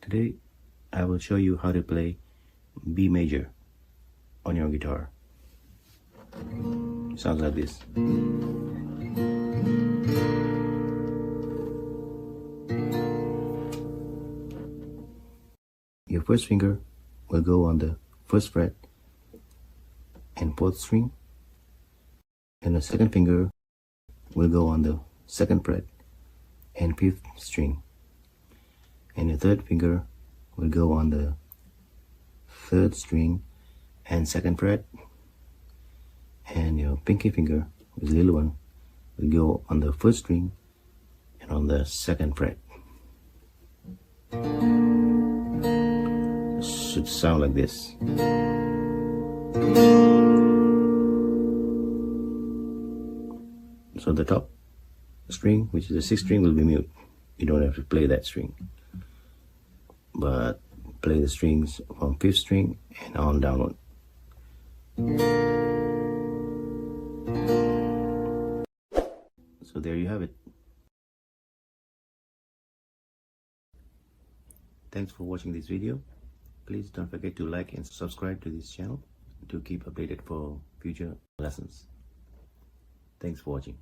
Today I will show you how to play B major on your guitar. Sounds like this. Your first finger will go on the first fret and fourth string, and the second finger will go on the second fret and fifth string, and the third finger will go on the third string and second fret, and your pinky finger, with the little one, will go on the first string and on the second fret. It should sound like this. So the top string, which is the sixth string, will be mute. You don't have to play that string, but play the strings from fifth string and on downward. So there you have it. Thanks for watching this video. Please don't forget to like and subscribe to this channel to keep updated for future lessons. Thanks for watching.